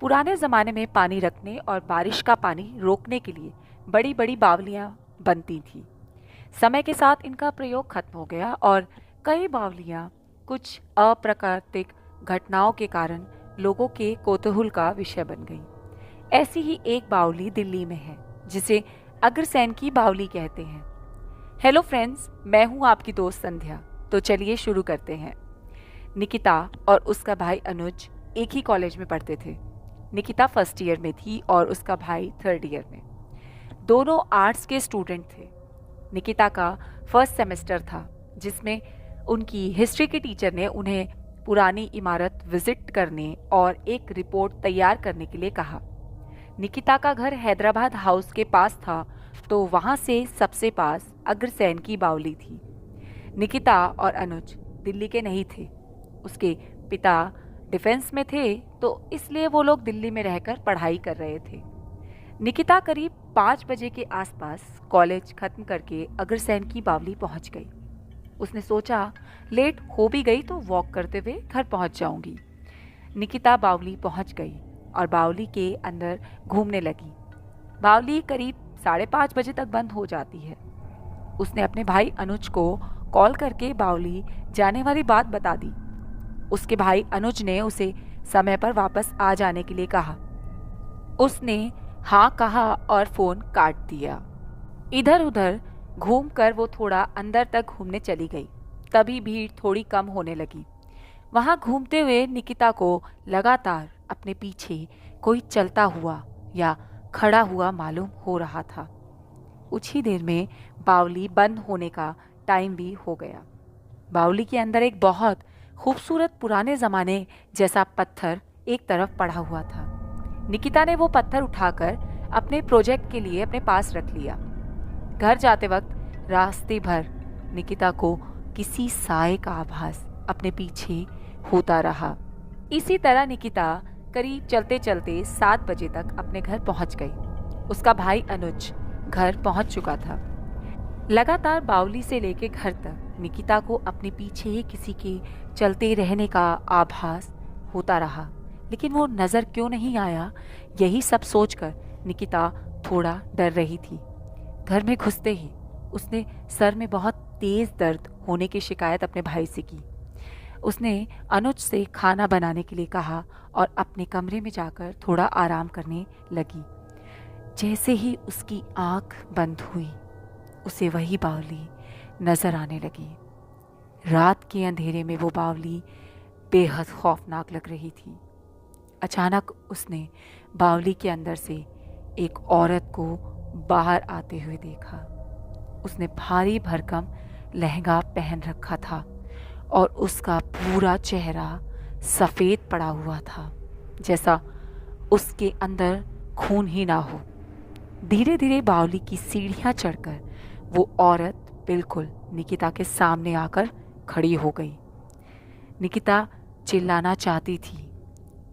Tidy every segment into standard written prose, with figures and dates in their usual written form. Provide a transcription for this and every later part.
पुराने ज़माने में पानी रखने और बारिश का पानी रोकने के लिए बड़ी बड़ी बावलियाँ बनती थी। समय के साथ इनका प्रयोग खत्म हो गया और कई बावलियाँ कुछ अप्राकृतिक घटनाओं के कारण लोगों के कौतूहल का विषय बन गई। ऐसी ही एक बावली दिल्ली में है जिसे अग्रसेन की बावली कहते हैं। हेलो फ्रेंड्स, मैं हूँ आपकी दोस्त संध्या। तो चलिए शुरू करते हैं। निकिता और उसका भाई अनुज एक ही कॉलेज में पढ़ते थे। निकिता फर्स्ट ईयर में थी और उसका भाई थर्ड ईयर में। दोनों आर्ट्स के स्टूडेंट थे। निकिता का फर्स्ट सेमेस्टर था जिसमें उनकी हिस्ट्री के टीचर ने उन्हें पुरानी इमारत विजिट करने और एक रिपोर्ट तैयार करने के लिए कहा। निकिता का घर हैदराबाद हाउस के पास था, तो वहाँ से सबसे पास अग्रसेन की बावली थी। निकिता और अनुज दिल्ली के नहीं थे। उसके पिता डिफेंस में थे, तो इसलिए वो लोग दिल्ली में रहकर पढ़ाई कर रहे थे। निकिता करीब 5 बजे के आसपास कॉलेज खत्म करके अग्रसेन की बावली पहुंच गई। उसने सोचा लेट हो भी गई तो वॉक करते हुए घर पहुंच जाऊंगी। निकिता बावली पहुंच गई और बावली के अंदर घूमने लगी। बावली करीब 5:30 बजे तक बंद हो जाती है। उसने अपने भाई अनुज को कॉल करके बावली जाने वाली बात बता दी। उसके भाई अनुज ने उसे समय पर वापस आ जाने के लिए कहा। उसने हाँ कहा और फोन काट दिया। इधर उधर घूमकर वो थोड़ा अंदर तक घूमने चली गई। तभी भीड़ थोड़ी कम होने लगी। वहां घूमते हुए निकिता को लगातार अपने पीछे कोई चलता हुआ या खड़ा हुआ मालूम हो रहा था। कुछ ही देर में बावली बंद होने का टाइम भी हो गया। बावली के अंदर एक बहुत खूबसूरत पुराने ज़माने जैसा पत्थर एक तरफ पड़ा हुआ था। निकिता ने वो पत्थर उठाकर अपने प्रोजेक्ट के लिए अपने पास रख लिया। घर जाते वक्त रास्ते भर निकिता को किसी साए का आभास अपने पीछे होता रहा। इसी तरह निकिता करीब चलते चलते 7 बजे तक अपने घर पहुंच गई। उसका भाई अनुज घर पहुंच चुका था। लगातार बावली से लेकर घर तक निकिता को अपने पीछे किसी के चलते रहने का आभास होता रहा, लेकिन वो नज़र क्यों नहीं आया, यही सब सोचकर निकिता थोड़ा डर रही थी। घर में घुसते ही उसने सर में बहुत तेज़ दर्द होने की शिकायत अपने भाई से की। उसने अनुज से खाना बनाने के लिए कहा और अपने कमरे में जाकर थोड़ा आराम करने लगी। जैसे ही उसकी आंख बंद हुई, उसे वही बावली नजर आने लगी। रात के अंधेरे में वो बावली बेहद खौफनाक लग रही थी। अचानक उसने बावली के अंदर से एक औरत को बाहर आते हुए देखा। उसने भारी भरकम लहंगा पहन रखा था और उसका पूरा चेहरा सफ़ेद पड़ा हुआ था, जैसा उसके अंदर खून ही ना हो। धीरे धीरे बावली की सीढ़ियाँ चढ़कर वो औरत बिल्कुल निकिता के सामने आकर खड़ी हो गई। निकिता चिल्लाना चाहती थी,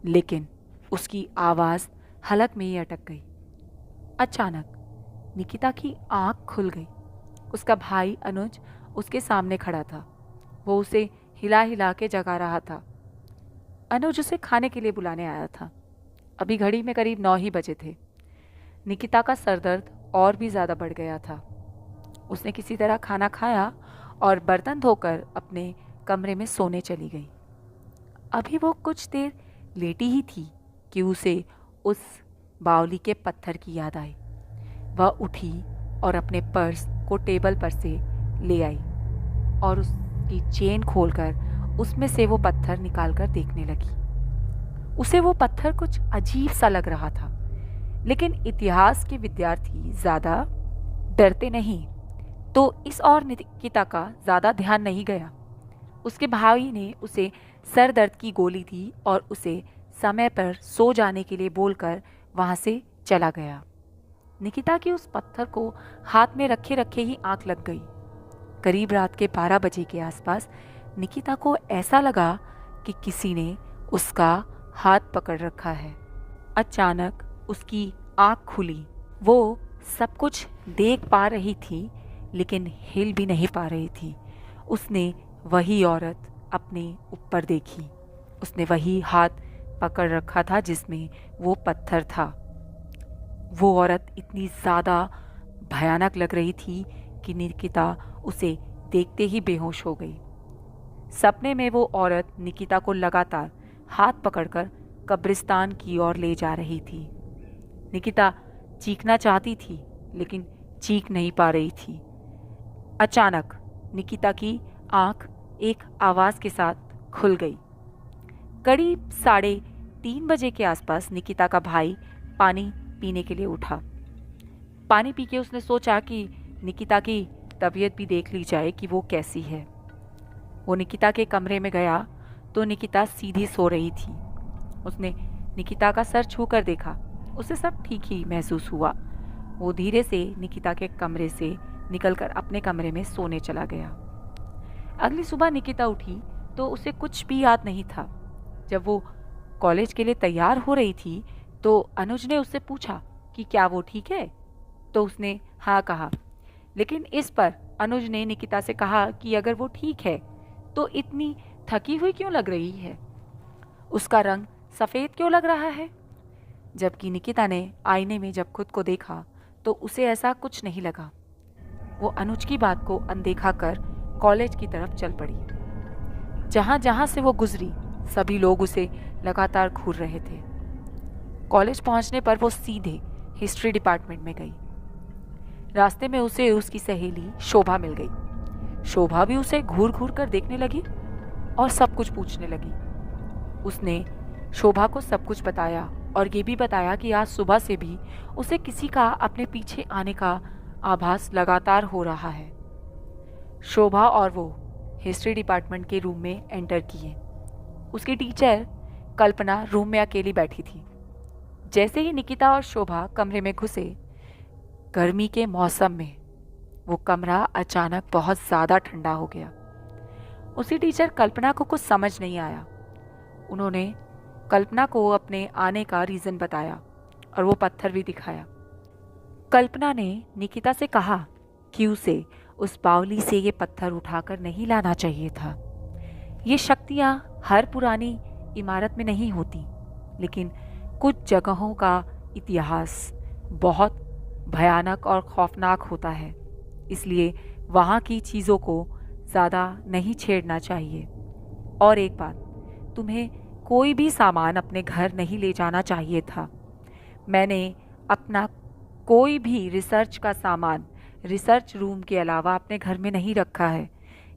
लेकिन उसकी आवाज़ हलक में ही अटक गई। अचानक निकिता की आंख खुल गई। उसका भाई अनुज उसके सामने खड़ा था। वो उसे हिला हिला के जगा रहा था। अनुज उसे खाने के लिए बुलाने आया था। अभी घड़ी में करीब 9 ही बजे थे। निकिता का सरदर्द और भी ज़्यादा बढ़ गया था। उसने किसी तरह खाना खाया और बर्तन धोकर अपने कमरे में सोने चली गई। अभी वो कुछ देर लेटी ही थी कि उसे उस बावली के पत्थर की याद आई। वह उठी और अपने पर्स को टेबल पर से ले आई और उसकी चेन खोलकर उसमें से वो पत्थर निकालकर देखने लगी। उसे वो पत्थर कुछ अजीब सा लग रहा था, लेकिन इतिहास के विद्यार्थी ज़्यादा डरते नहीं, तो इस और निकिता का ज़्यादा ध्यान नहीं गया। उसके भाई ने उसे सर दर्द की गोली दी और उसे समय पर सो जाने के लिए बोलकर वहाँ से चला गया। निकिता की उस पत्थर को हाथ में रखे रखे ही आंख लग गई। करीब रात के 12 बजे के आसपास निकिता को ऐसा लगा कि किसी ने उसका हाथ पकड़ रखा है। अचानक उसकी आंख खुली। वो सब कुछ देख पा रही थी, लेकिन हिल भी नहीं पा रही थी। उसने वही औरत अपने ऊपर देखी। उसने वही हाथ पकड़ रखा था जिसमें वो पत्थर था। वो औरत इतनी ज़्यादा भयानक लग रही थी कि निकिता उसे देखते ही बेहोश हो गई। सपने में वो औरत निकिता को लगातार हाथ पकड़कर कब्रिस्तान की ओर ले जा रही थी। निकिता चीखना चाहती थी लेकिन चीख नहीं पा रही थी। अचानक निकिता की आंख एक आवाज़ के साथ खुल गई। करीब 3:30 बजे के आसपास निकिता का भाई पानी पीने के लिए उठा। पानी पी के उसने सोचा कि निकिता की तबीयत भी देख ली जाए कि वो कैसी है। वो निकिता के कमरे में गया तो निकिता सीधी सो रही थी। उसने निकिता का सर छूकर देखा, उसे सब ठीक ही महसूस हुआ। वो धीरे से निकिता के कमरे से निकलकर अपने कमरे में सोने चला गया। अगली सुबह निकिता उठी तो उसे कुछ भी याद नहीं था। जब वो कॉलेज के लिए तैयार हो रही थी तो अनुज ने उससे पूछा कि क्या वो ठीक है, तो उसने हाँ कहा। लेकिन इस पर अनुज ने निकिता से कहा कि अगर वो ठीक है तो इतनी थकी हुई क्यों लग रही है, उसका रंग सफ़ेद क्यों लग रहा है। जबकि निकिता ने आईने में जब खुद को देखा तो उसे ऐसा कुछ नहीं लगा। वो अनुज की बात को अनदेखा कर कॉलेज की तरफ चल पड़ी। जहाँ जहाँ से वो गुजरी सभी लोग उसे लगातार घूर रहे थे। कॉलेज पहुँचने पर वो सीधे हिस्ट्री डिपार्टमेंट में गई। रास्ते में उसे उसकी सहेली शोभा मिल गई। शोभा भी उसे घूर घूर कर देखने लगी और सब कुछ पूछने लगी। उसने शोभा को सब कुछ बताया और ये भी बताया कि आज सुबह से भी उसे किसी का अपने पीछे आने का आभास लगातार हो रहा है। शोभा और वो हिस्ट्री डिपार्टमेंट के रूम में एंटर किए। उसकी टीचर कल्पना रूम में अकेली बैठी थी। जैसे ही निकिता और शोभा कमरे में घुसे, गर्मी के मौसम में वो कमरा अचानक बहुत ज़्यादा ठंडा हो गया। उसी टीचर कल्पना को कुछ समझ नहीं आया। उन्होंने कल्पना को अपने आने का रीज़न बताया और वो पत्थर भी दिखाया। कल्पना ने निकिता से कहा कि उसे उस बावली से ये पत्थर उठाकर नहीं लाना चाहिए था। ये शक्तियाँ हर पुरानी इमारत में नहीं होती, लेकिन कुछ जगहों का इतिहास बहुत भयानक और खौफनाक होता है, इसलिए वहाँ की चीज़ों को ज़्यादा नहीं छेड़ना चाहिए। और एक बात, तुम्हें कोई भी सामान अपने घर नहीं ले जाना चाहिए था। मैंने अपना कोई भी रिसर्च का सामान रिसर्च रूम के अलावा अपने घर में नहीं रखा है।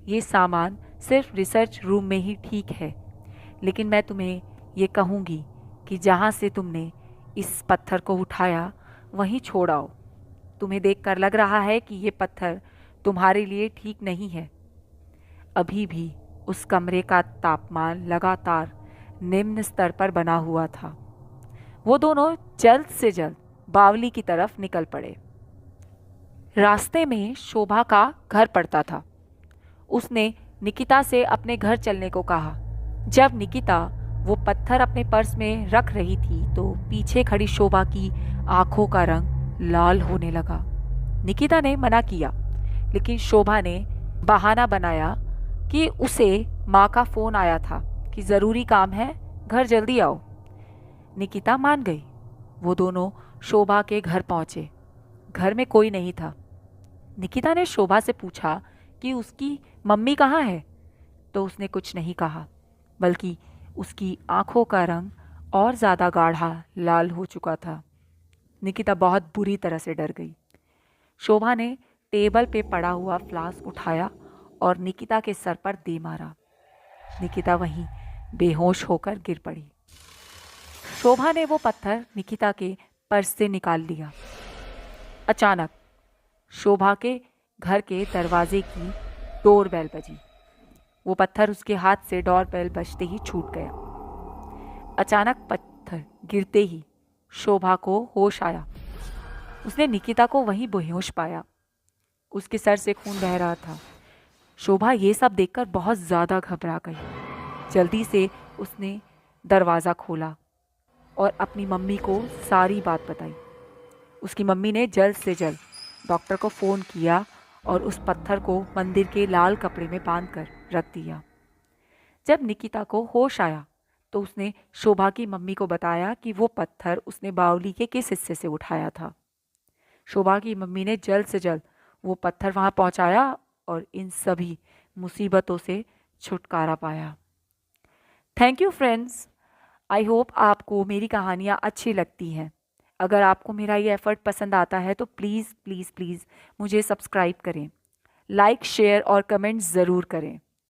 ये सामान सिर्फ रिसर्च रूम में ही ठीक है। लेकिन मैं तुम्हें ये कहूँगी कि जहाँ से तुमने इस पत्थर को उठाया वहीं छोड़ आओ। तुम्हें देखकर लग रहा है कि ये पत्थर तुम्हारे लिए ठीक नहीं है। अभी भी उस कमरे का तापमान लगातार निम्न स्तर पर बना हुआ था। वो दोनों जल्द से जल्द बावली की तरफ निकल पड़े। रास्ते में शोभा का घर पड़ता था। उसने निकिता से अपने घर चलने को कहा। जब निकिता वो पत्थर अपने पर्स में रख रही थी तो पीछे खड़ी शोभा की आंखों का रंग लाल होने लगा। निकिता ने मना किया, लेकिन शोभा ने बहाना बनाया कि उसे माँ का फ़ोन आया था कि ज़रूरी काम है, घर जल्दी आओ। निकिता मान गई। वो दोनों शोभा के घर पहुँचे। घर में कोई नहीं था। निकिता ने शोभा से पूछा कि उसकी मम्मी कहाँ है, तो उसने कुछ नहीं कहा, बल्कि उसकी आंखों का रंग और ज़्यादा गाढ़ा लाल हो चुका था। निकिता बहुत बुरी तरह से डर गई। शोभा ने टेबल पे पड़ा हुआ फ्लास्क उठाया और निकिता के सर पर दे मारा। निकिता वहीं बेहोश होकर गिर पड़ी। शोभा ने वो पत्थर निकिता के पर्स से निकाल लिया। अचानक शोभा के घर के दरवाजे की डोरबेल बजी। वो पत्थर उसके हाथ से डोरबेल बजते ही छूट गया। अचानक पत्थर गिरते ही शोभा को होश आया। उसने निकिता को वहीं बेहोश पाया। उसके सर से खून बह रहा था। शोभा ये सब देखकर बहुत ज़्यादा घबरा गई। जल्दी से उसने दरवाज़ा खोला और अपनी मम्मी को सारी बात बताई। उसकी मम्मी ने जल्द से जल्द डॉक्टर को फ़ोन किया और उस पत्थर को मंदिर के लाल कपड़े में बांधकर रख दिया। जब निकिता को होश आया तो उसने शोभा की मम्मी को बताया कि वो पत्थर उसने बावली के किस हिस्से से उठाया था। शोभा की मम्मी ने जल्द से जल्द वो पत्थर वहां पहुंचाया और इन सभी मुसीबतों से छुटकारा पाया। Thank you friends. I hope आपको मेरी कहानियाँ अच्छी लगती हैं। अगर आपको मेरा ये एफर्ट पसंद आता है तो प्लीज़ प्लीज़ प्लीज़ मुझे सब्सक्राइब करें, लाइक शेयर और कमेंट ज़रूर करें।